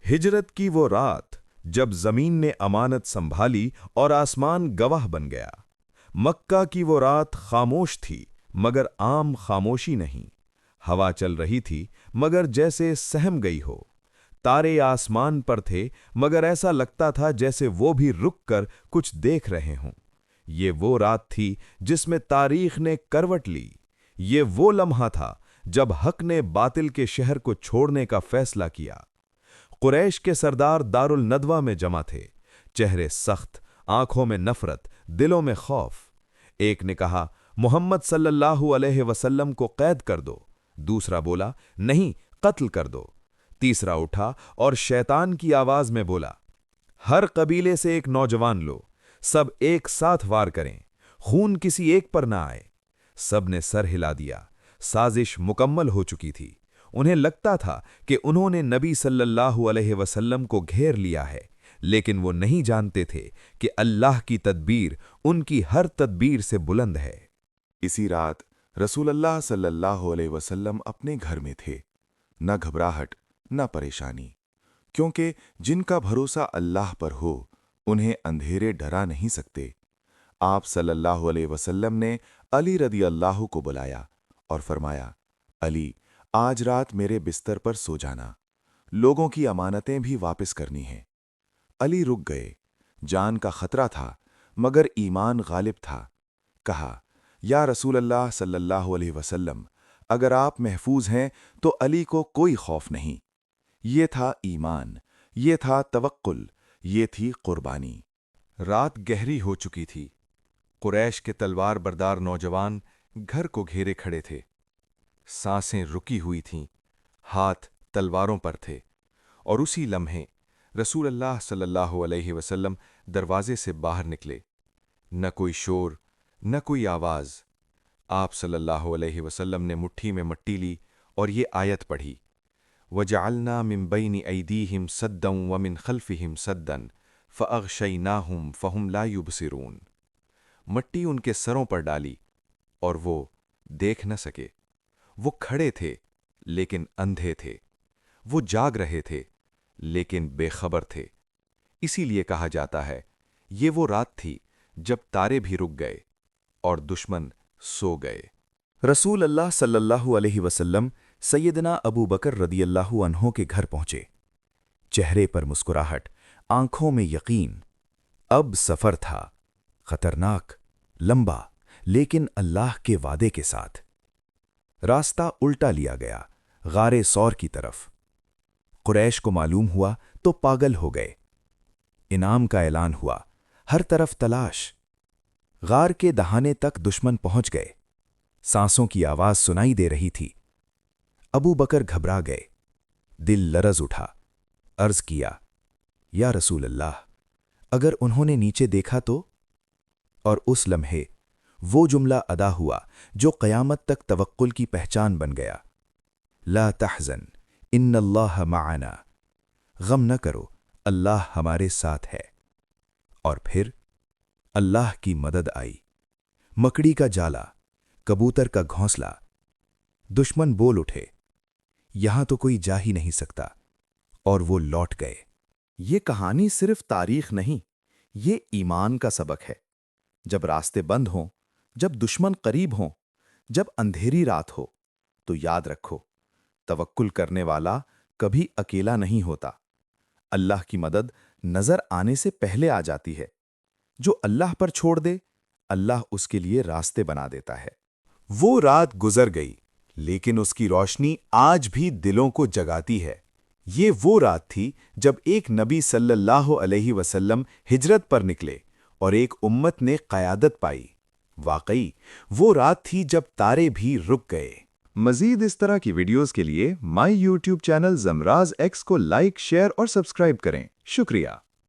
हिजरत की वो रात जब जमीन ने अमानत संभाली और आसमान गवाह बन गया। मक्का की वो रात खामोश थी मगर आम खामोशी नहीं। हवा चल रही थी मगर जैसे सहम गई हो। तारे आसमान पर थे मगर ऐसा लगता था जैसे वो भी रुक कर कुछ देख रहे हों। ये वो रात थी जिसमें तारीख ने करवट ली। ये वो लम्हा था जब हक ने बातिल के शहर को छोड़ने का फैसला किया। कुरैश के सरदार दारुल नदवा में जमा थे। चेहरे सख्त, आंखों में नफरत, दिलों में खौफ। एक ने कहा, मोहम्मद सल्लल्लाहु अलैहि वसल्लम को कैद कर दो। दूसरा बोला, नहीं, कत्ल कर दो। तीसरा उठा और शैतान की आवाज में बोला, हर कबीले से एक नौजवान लो, सब एक साथ वार करें, खून किसी एक पर ना आए। सब ने सर हिला दिया। साजिश मुकम्मल हो चुकी थी। उन्हें लगता था कि उन्होंने नबी सल्लल्लाहु अलैहि वसल्लम को घेर लिया है, लेकिन वो नहीं जानते थे कि अल्लाह की तदबीर उनकी हर तदबीर से बुलंद है। इसी रात रसूलुल्लाह सल्लल्लाहु अलैहि वसल्लम अपने घर में थे। न घबराहट न परेशानी, क्योंकि जिनका भरोसा अल्लाह पर हो उन्हें अंधेरे डरा नहीं सकते। आप सल्लल्लाहु अलैहि वसल्लम ने अली रदी अल्लाह को बुलाया और फरमाया, अली, आज रात मेरे बिस्तर पर सो जाना, लोगों की अमानतें भी वापस करनी हैं। अली रुक गए। जान का खतरा था मगर ईमान गालिब था। कहा, या रसूल अल्लाह सल्लल्लाहु अलैहि वसल्लम, अगर आप महफूज हैं तो अली को कोई खौफ नहीं। ये था ईमान, ये था तवक्कुल, ये थी कुर्बानी। रात गहरी हो चुकी थी। कुरैश के तलवार बरदार नौजवान घर को घेरे खड़े थे। सांसें रुकी हुई थीं, हाथ तलवारों पर थे। और उसी लम्हे रसूल अल्लाह सल्लल्लाहु अलैहि वसल्लम दरवाजे से बाहर निकले। न कोई शोर, न कोई आवाज। आप सल्लल्लाहु अलैहि वसल्लम ने मुट्ठी में मट्टी ली और ये आयत पढ़ी, वजअलना मिन बैनि ऐदीहिम सद्दन व मिन खल्फिहिम सद्दन फअग़शयनाहुम फहुम ला युबसिरून। मट्टी उनके सरों पर डाली और वो देख न सके। वो खड़े थे लेकिन अंधे थे। वो जाग रहे थे लेकिन बेखबर थे। इसीलिए कहा जाता है, ये वो रात थी जब तारे भी रुक गए और दुश्मन सो गए। रसूल अल्लाह सल्लल्लाहु अलैहि वसल्लम सैयदना अबू बकर रदियल्लाहु अन्हो के घर पहुंचे। चेहरे पर मुस्कुराहट, आंखों में यकीन। अब सफर था, खतरनाक, लंबा, लेकिन अल्लाह के वादे के साथ। रास्ता उल्टा लिया गया, गारे सौर की तरफ। कुरैश को मालूम हुआ तो पागल हो गए। इनाम का ऐलान हुआ, हर तरफ तलाश। गार के दहाने तक दुश्मन पहुंच गए। सांसों की आवाज सुनाई दे रही थी। अबू बकर घबरा गए। दिल लरज उठा। अर्ज किया, या रसूल अल्लाह, अगर उन्होंने नीचे देखा तो? और उस लम्हे वो जुमला अदा हुआ जो क़यामत तक तवक्कुल की पहचान बन गया, ला तहज़न इन्नल्लाह मअना, गम न करो, अल्लाह हमारे साथ है। और फिर अल्लाह की मदद आई। मकड़ी का जाला, कबूतर का घोंसला। दुश्मन बोल उठे, यहां तो कोई जा ही नहीं सकता, और वो लौट गए। ये कहानी सिर्फ तारीख नहीं, ये ईमान का सबक है। जब रास्ते बंद हों, जब दुश्मन करीब हों, जब अंधेरी रात हो, तो याद रखो, तवक्कुल करने वाला कभी अकेला नहीं होता। अल्लाह की मदद नजर आने से पहले आ जाती है। जो अल्लाह पर छोड़ दे, अल्लाह उसके लिए रास्ते बना देता है। वो रात गुजर गई, लेकिन उसकी रोशनी आज भी दिलों को जगाती है। ये वो रात थी जब एक नबी सल्लल्लाहु अलैहि वसल्लम हिजरत पर निकले और एक उम्मत ने क़यादत पाई। वाकई वो रात थी जब तारे भी रुक गए। मज़ीद इस तरह की वीडियोस के लिए माई यूट्यूब चैनल ज़मराज़ एक्स को लाइक, शेयर और सब्सक्राइब करें। शुक्रिया।